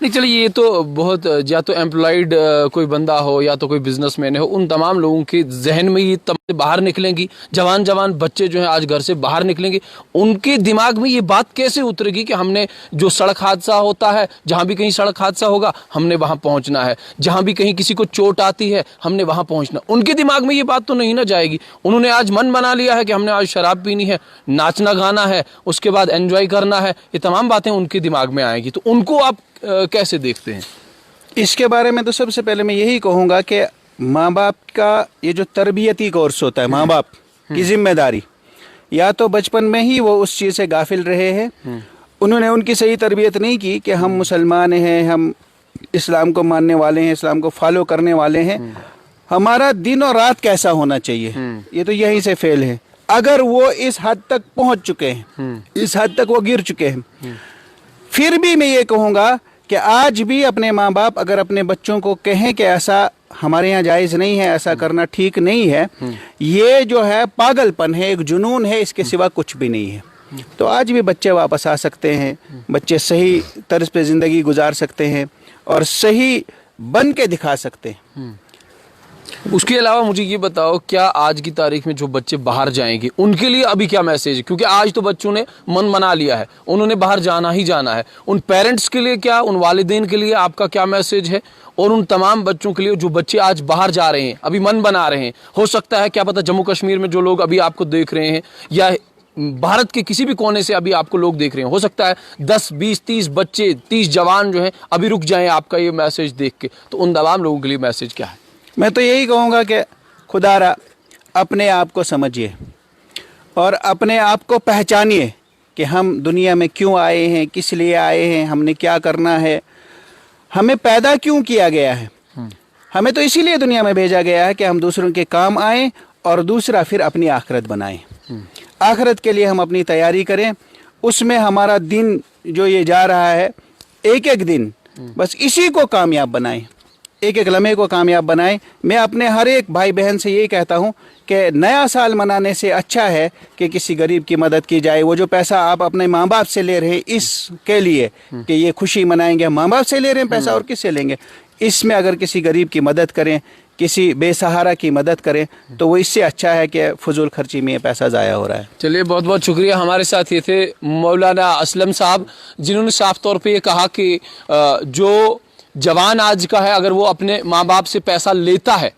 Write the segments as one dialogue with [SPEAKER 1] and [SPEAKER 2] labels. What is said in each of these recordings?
[SPEAKER 1] نہیں چلیے یہ تو بہت یا تو امپلائڈ کوئی بندہ ہو یا تو کوئی بزنس مین ہو، ان تمام لوگوں کے ذہن میں یہ باہر نکلیں گی، جوان بچے جو ہیں آج گھر سے باہر نکلیں گے، ان کے دماغ میں یہ بات کیسے اترے گی کہ ہم نے جو سڑک حادثہ ہوتا ہے، جہاں بھی کہیں سڑک حادثہ ہوگا ہم نے وہاں پہنچنا ہے، جہاں بھی کہیں کسی کو چوٹ آتی ہے ہم نے وہاں پہنچنا، ان کے دماغ میں یہ بات تو نہیں نہ جائے گی۔ انہوں نے آج من بنا لیا ہے کہ ہم نے آج شراب پینی ہے، ناچنا گانا ہے، اس کے بعد انجوائے کرنا ہے، یہ تمام باتیں ان کے دماغ میں آئیں گی، تو ان کو آپ کیسے دیکھتے ہیں؟
[SPEAKER 2] اس کے بارے میں تو سب سے پہلے میں یہی کہوں گا کہ ماں باپ کا یہ جو تربیتی کورس ہوتا ہے، ماں باپ کی ذمہ داری، یا تو بچپن میں ہی وہ اس چیز سے غافل رہے ہیں، انہوں نے ان کی صحیح تربیت نہیں کی کہ ہم مسلمان ہیں، ہم اسلام کو ماننے والے ہیں، اسلام کو فالو کرنے والے ہیں، ہمارا دن اور رات کیسا ہونا چاہیے، یہ تو یہیں سے فیل ہے۔ اگر وہ اس حد تک پہنچ چکے ہیں، اس حد تک وہ گر چکے ہیں، پھر بھی میں یہ کہوں گا کہ آج بھی اپنے ماں باپ اگر اپنے بچوں کو کہیں کہ ایسا ہمارے یہاں جائز نہیں ہے، ایسا کرنا ٹھیک نہیں ہے، یہ جو ہے پاگل پن ہے، ایک جنون ہے، اس کے سوا کچھ بھی نہیں ہے، تو آج بھی بچے واپس آ سکتے ہیں، بچے صحیح طرز پہ زندگی گزار سکتے ہیں اور صحیح بن کے دکھا سکتے ہیں۔
[SPEAKER 1] اس کے علاوہ مجھے یہ بتاؤ، کیا آج کی تاریخ میں جو بچے باہر جائیں گے ان کے لیے ابھی کیا میسیج ہے؟ کیونکہ آج تو بچوں نے من بنا لیا ہے، انہوں نے باہر جانا ہی جانا ہے، ان پیرنٹس کے لیے کیا، ان والدین کے لیے آپ کا کیا میسیج ہے؟ اور ان تمام بچوں کے لیے جو بچے آج باہر جا رہے ہیں، ابھی من بنا رہے ہیں، ہو سکتا ہے کیا پتہ جموں کشمیر میں جو لوگ ابھی آپ کو دیکھ رہے ہیں یا بھارت کے کسی بھی کونے سے ابھی آپ کو لوگ دیکھ رہے ہیں، ہو سکتا ہے 10 20 30 بچے 30 جوان جو ہیں ابھی رک جائیں آپ کا یہ میسیج دیکھ کے، تو ان تمام لوگوں کے لیے میسیج کیا ہے؟
[SPEAKER 2] میں تو یہی کہوں گا کہ خدا را اپنے آپ کو سمجھیے اور اپنے آپ کو پہچانیے کہ ہم دنیا میں کیوں آئے ہیں، کس لیے آئے ہیں، ہم نے کیا کرنا ہے، ہمیں پیدا کیوں کیا گیا ہے۔ ہمیں تو اسی لیے دنیا میں بھیجا گیا ہے کہ ہم دوسروں کے کام آئیں اور دوسرا پھر اپنی آخرت بنائیں، آخرت کے لیے ہم اپنی تیاری کریں، اس میں ہمارا دن جو یہ جا رہا ہے ایک ایک دن بس اسی کو کامیاب بنائیں، ایک ایک لمحے کو کامیاب بنائیں۔ میں اپنے ہر ایک بھائی بہن سے یہی کہتا ہوں کہ نیا سال منانے سے اچھا ہے کہ کسی غریب کی مدد کی جائے۔ وہ جو پیسہ آپ اپنے ماں باپ سے لے رہے ہیں اس کے لیے کہ یہ خوشی منائیں گے، ماں باپ سے لے رہے ہیں پیسہ اور کس سے لیں گے؟ اس میں اگر کسی غریب کی مدد کریں، کسی بے سہارا کی مدد کریں تو وہ اس سے اچھا ہے کہ فضول خرچی میں یہ پیسہ ضائع ہو رہا ہے۔
[SPEAKER 1] چلیے بہت بہت شکریہ۔ ہمارے ساتھ یہ تھے مولانا اسلم صاحب، جنہوں نے صاف طور پہ یہ کہا کہ جو جوان آج کا ہے اگر وہ اپنے ماں باپ سے پیسہ لیتا ہے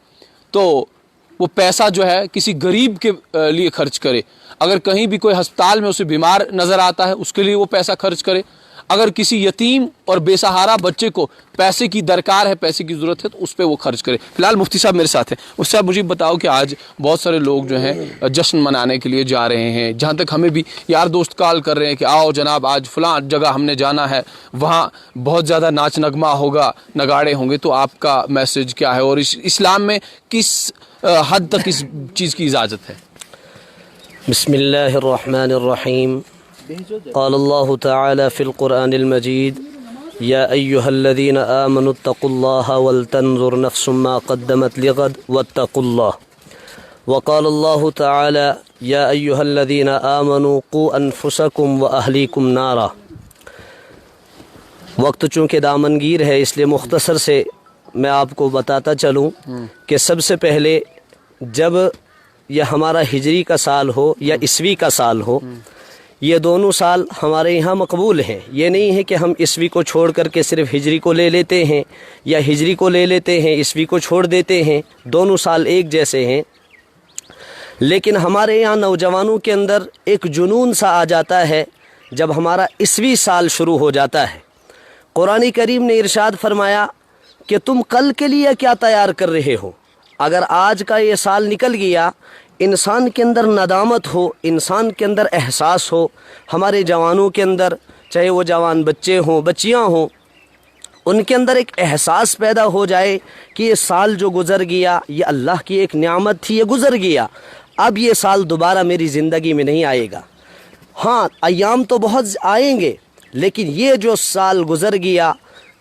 [SPEAKER 1] تو وہ پیسہ جو ہے کسی غریب کے لیے خرچ کرے، اگر کہیں بھی کوئی ہسپتال میں اسے بیمار نظر آتا ہے اس کے لیے وہ پیسہ خرچ کرے، اگر کسی یتیم اور بے سہارا بچے کو پیسے کی درکار ہے، پیسے کی ضرورت ہے تو اس پہ وہ خرچ کرے۔ فی الحال مفتی صاحب میرے ساتھ ہیں، اس سے آپ مجھے بتاؤ کہ آج بہت سارے لوگ جو ہیں جشن منانے کے لیے جا رہے ہیں، جہاں تک ہمیں بھی یار دوست کال کر رہے ہیں کہ آؤ جناب آج فلاں جگہ ہم نے جانا ہے، وہاں بہت زیادہ ناچ نغمہ ہوگا، نگاڑے ہوں گے، تو آپ کا میسج کیا ہے اور اسلام میں کس حد تک اس چیز کی اجازت ہے؟
[SPEAKER 3] بسم اللہ الرحمن الرحیم۔ قال اللہ تعالی فی القرآن المجید یا ایہا الذین آمنوا اتقوا اللہ ولتنظر نفس ما قدمت لغد واتقوا اللہ۔ وقال اللہ تعالی یا ایہا الذین آمنوا قوا انفسکم واہلیکم نارا۔ وقت چونکہ دامنگیر ہے اس لیے مختصر سے میں آپ کو بتاتا چلوں کہ سب سے پہلے جب یہ ہمارا ہجری کا سال ہو یا عیسوی کا سال ہو، یہ دونوں سال ہمارے یہاں مقبول ہیں۔ یہ نہیں ہے کہ ہم عیسوی کو چھوڑ کر کے صرف ہجری کو لے لیتے ہیں یا ہجری کو لے لیتے ہیں عیسوی کو چھوڑ دیتے ہیں، دونوں سال ایک جیسے ہیں۔ لیکن ہمارے یہاں نوجوانوں کے اندر ایک جنون سا آ جاتا ہے جب ہمارا عیسوی سال شروع ہو جاتا ہے۔ قرآن کریم نے ارشاد فرمایا کہ تم کل کے لیے کیا تیار کر رہے ہو؟ اگر آج کا یہ سال نکل گیا، انسان کے اندر ندامت ہو، انسان کے اندر احساس ہو، ہمارے جوانوں کے اندر، چاہے وہ جوان بچے ہوں بچیاں ہوں، ان کے اندر ایک احساس پیدا ہو جائے کہ یہ سال جو گزر گیا یہ اللہ کی ایک نعمت تھی، یہ گزر گیا، اب یہ سال دوبارہ میری زندگی میں نہیں آئے گا۔ ہاں ایام تو بہت آئیں گے لیکن یہ جو سال گزر گیا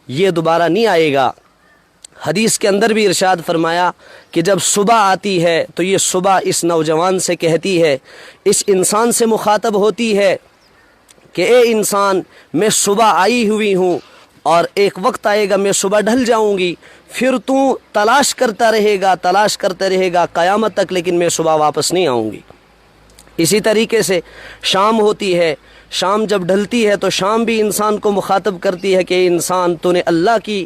[SPEAKER 3] یہ دوبارہ نہیں آئے گا۔ حدیث کے اندر بھی ارشاد فرمایا کہ جب صبح آتی ہے تو یہ صبح اس نوجوان سے کہتی ہے، اس انسان سے مخاطب ہوتی ہے کہ اے انسان، میں صبح آئی ہوئی ہوں اور ایک وقت آئے گا میں صبح ڈھل جاؤں گی، پھر تو تلاش کرتا رہے گا قیامت تک، لیکن میں صبح واپس نہیں آؤں گی۔ اسی طریقے سے شام ہوتی ہے، شام جب ڈھلتی ہے تو شام بھی انسان کو مخاطب کرتی ہے کہ انسان تو نے اللہ کی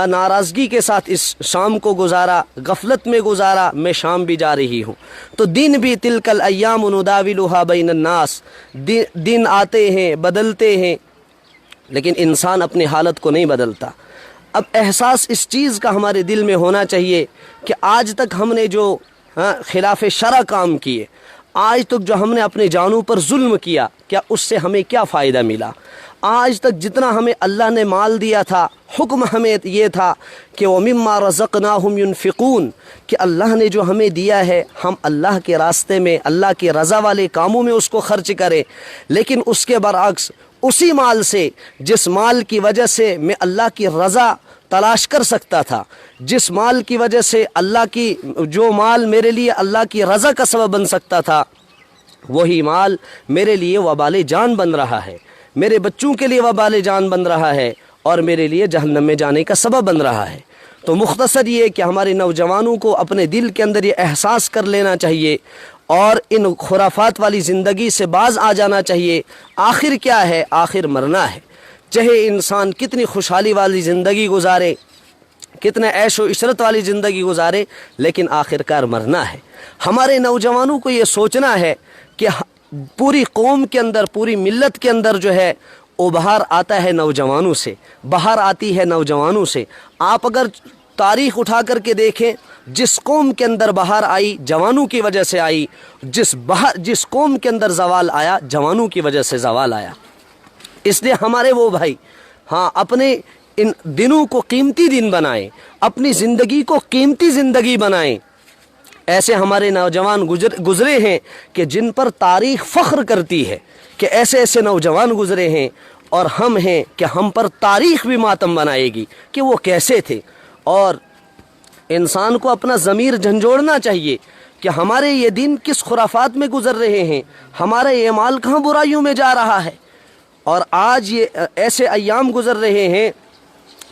[SPEAKER 3] ناراضگی کے ساتھ اس شام کو گزارا، غفلت میں گزارا، میں شام بھی جا رہی ہوں۔ تو دن بھی تلک الایام نداولها بین الناس، دن آتے ہیں بدلتے ہیں، لیکن انسان اپنی حالت کو نہیں بدلتا۔ اب احساس اس چیز کا ہمارے دل میں ہونا چاہیے کہ آج تک ہم نے جو خلاف شرع کام کیے، آج تک جو ہم نے اپنے جانوں پر ظلم کیا، کیا اس سے ہمیں کیا فائدہ ملا؟ آج تک جتنا ہمیں اللہ نے مال دیا تھا، حکم ہمیں یہ تھا کہ وَمِمَّا رَزَقْنَاهُمْ يُنْفِقُونَ، کہ اللہ نے جو ہمیں دیا ہے ہم اللہ کے راستے میں، اللہ کے رضا والے کاموں میں اس کو خرچ کریں، لیکن اس کے برعکس اسی مال سے، جس مال کی وجہ سے میں اللہ کی رضا تلاش کر سکتا تھا، جس مال کی وجہ سے جو مال میرے لیے اللہ کی رضا کا سبب بن سکتا تھا، وہی مال میرے لیے وبال جان بن رہا ہے، میرے بچوں کے لیے وبال جان بن رہا ہے، اور میرے لیے جہنم میں جانے کا سبب بن رہا ہے۔ تو مختصر یہ کہ ہمارے نوجوانوں کو اپنے دل کے اندر یہ احساس کر لینا چاہیے اور ان خرافات والی زندگی سے باز آ جانا چاہیے۔ آخر کیا ہے؟ آخر مرنا ہے۔ چاہے انسان کتنی خوشحالی والی زندگی گزارے، کتنے عیش و عشرت والی زندگی گزارے، لیکن آخر کار مرنا ہے۔ ہمارے نوجوانوں کو یہ سوچنا ہے کہ پوری قوم کے اندر، پوری ملت کے اندر جو ہے وہ بہار آتا ہے نوجوانوں سے، بہار آتی ہے نوجوانوں سے۔ آپ اگر تاریخ اٹھا کر کے دیکھیں، جس قوم کے اندر بہار آئی جوانوں کی وجہ سے آئی، جس قوم کے اندر زوال آیا جوانوں کی وجہ سے زوال آیا۔ اس لیے ہمارے وہ بھائی اپنے ان دنوں کو قیمتی دن بنائیں، اپنی زندگی کو قیمتی زندگی بنائیں۔ ایسے ہمارے نوجوان گزرے ہیں کہ جن پر تاریخ فخر کرتی ہے کہ ایسے ایسے نوجوان گزرے ہیں، اور ہم ہیں کہ ہم پر تاریخ بھی ماتم بنائے گی کہ وہ کیسے تھے۔ اور انسان کو اپنا ضمیر جھنجھوڑنا چاہیے کہ ہمارے یہ دن کس خرافات میں گزر رہے ہیں، ہمارا یہ مال کہاں برائیوں میں جا رہا ہے۔ اور آج یہ ایسے ایام گزر رہے ہیں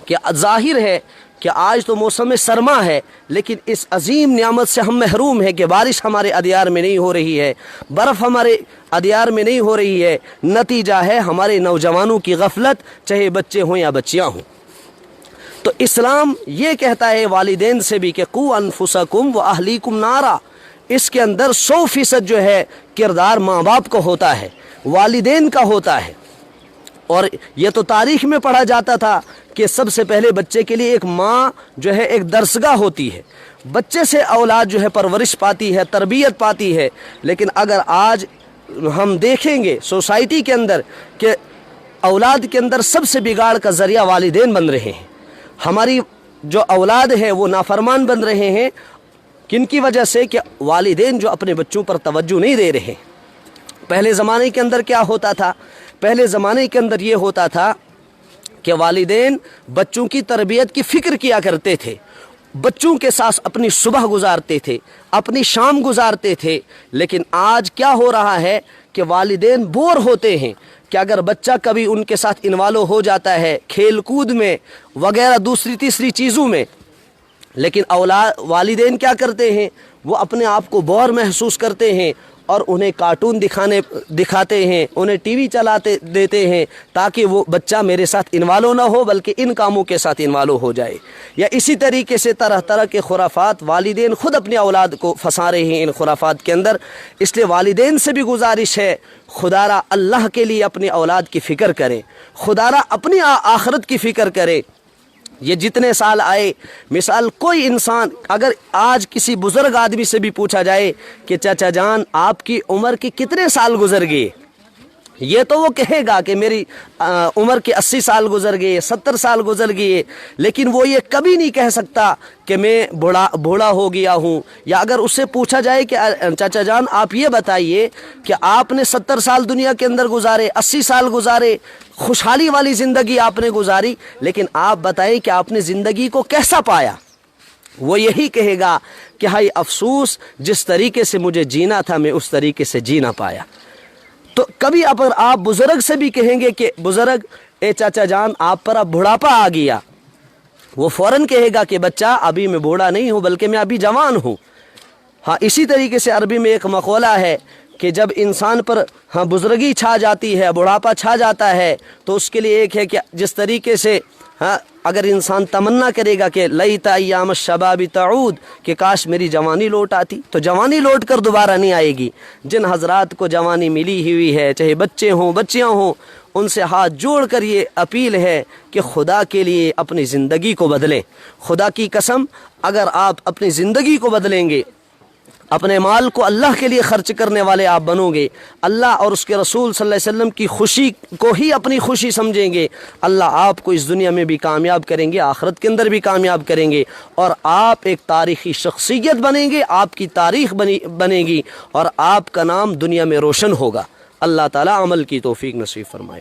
[SPEAKER 3] کہ ظاہر ہے کہ آج تو موسم سرما ہے، لیکن اس عظیم نعمت سے ہم محروم ہیں کہ بارش ہمارے ادیار میں نہیں ہو رہی ہے، برف ہمارے ادیار میں نہیں ہو رہی ہے۔ نتیجہ ہے ہمارے نوجوانوں کی غفلت، چاہے بچے ہوں یا بچیاں ہوں۔ تو اسلام یہ کہتا ہے والدین سے بھی کہ قو انفسکم و اہلیکم نارا، اس کے اندر 100% جو ہے کردار ماں باپ کا ہوتا ہے، والدین کا ہوتا ہے۔ اور یہ تو تاریخ میں پڑھا جاتا تھا کہ سب سے پہلے بچے کے لیے ایک ماں جو ہے ایک درسگاہ ہوتی ہے، بچے سے اولاد جو ہے پرورش پاتی ہے، تربیت پاتی ہے۔ لیکن اگر آج ہم دیکھیں گے سوسائٹی کے اندر کہ اولاد کے اندر سب سے بگاڑ کا ذریعہ والدین بن رہے ہیں، ہماری جو اولاد ہے وہ نافرمان بن رہے ہیں۔ کن کی وجہ سے؟ کہ والدین جو اپنے بچوں پر توجہ نہیں دے رہے۔ پہلے زمانے کے اندر کیا ہوتا تھا؟ پہلے زمانے کے اندر یہ ہوتا تھا کہ والدین بچوں کی تربیت کی فکر کیا کرتے تھے، بچوں کے ساتھ اپنی صبح گزارتے تھے، اپنی شام گزارتے تھے۔ لیکن آج کیا ہو رہا ہے کہ والدین بور ہوتے ہیں کہ اگر بچہ کبھی ان کے ساتھ انوالو ہو جاتا ہے کھیل کود میں وغیرہ دوسری تیسری چیزوں میں، لیکن والدین کیا کرتے ہیں؟ وہ اپنے آپ کو بور محسوس کرتے ہیں اور انہیں کارٹون دکھاتے ہیں، انہیں ٹی وی چلاتے دیتے ہیں تاکہ وہ بچہ میرے ساتھ انوالو نہ ہو بلکہ ان کاموں کے ساتھ انوالو ہو جائے۔ یا اسی طریقے سے طرح طرح کے خرافات والدین خود اپنی اولاد کو پھنسا رہے ہیں ان خرافات کے اندر۔ اس لیے والدین سے بھی گزارش ہے خدا را اللہ کے لیے اپنی اولاد کی فکر کریں، خدا را اپنی آخرت کی فکر کریں۔ یہ جتنے سال آئے، مثال کوئی انسان اگر آج کسی بزرگ آدمی سے بھی پوچھا جائے کہ چچا جان آپ کی عمر کے کتنے سال گزر گئے، یہ تو وہ کہے گا کہ میری عمر کے 80 سال گزر گئے، 70 سال گزر گئے، لیکن وہ یہ کبھی نہیں کہہ سکتا کہ میں بوڑھا ہو گیا ہوں۔ یا اگر اس سے پوچھا جائے کہ چچا جان آپ یہ بتائیے کہ آپ نے 70 سال دنیا کے اندر گزارے، 80 سال گزارے، خوشحالی والی زندگی آپ نے گزاری، لیکن آپ بتائیں کہ آپ نے زندگی کو کیسا پایا؟ وہ یہی کہے گا کہ ہائی افسوس، جس طریقے سے مجھے جینا تھا میں اس طریقے سے جی نہ پایا۔ تو کبھی اگر آپ بزرگ سے بھی کہیں گے کہ بزرگ اے چاچا جان آپ پر اب بڑھاپا آ گیا، وہ فوراً کہے گا کہ بچہ ابھی میں بوڑھا نہیں ہوں بلکہ میں ابھی جوان ہوں۔ ہاں اسی طریقے سے عربی میں ایک مقولہ ہے کہ جب انسان پر بزرگی چھا جاتی ہے، بڑھاپا چھا جاتا ہے، تو اس کے لیے ایک ہے کہ جس طریقے سے اگر انسان تمنا کرے گا کہ لیت ایام الشباب تعود، کہ کاش میری جوانی لوٹ آتی، تو جوانی لوٹ کر دوبارہ نہیں آئے گی۔ جن حضرات کو جوانی ملی ہوئی ہے، چاہے بچے ہوں بچیاں ہوں، ان سے ہاتھ جوڑ کر یہ اپیل ہے کہ خدا کے لیے اپنی زندگی کو بدلیں۔ خدا کی قسم، اگر آپ اپنی زندگی کو بدلیں گے، اپنے مال کو اللہ کے لیے خرچ کرنے والے آپ بنو گے، اللہ اور اس کے رسول صلی اللہ علیہ وسلم کی خوشی کو ہی اپنی خوشی سمجھیں گے، اللہ آپ کو اس دنیا میں بھی کامیاب کریں گے، آخرت کے اندر بھی کامیاب کریں گے، اور آپ ایک تاریخی شخصیت بنیں گے، آپ کی تاریخ بنے گی، اور آپ کا نام دنیا میں روشن ہوگا۔ اللہ تعالی عمل کی توفیق نصیب فرمائے۔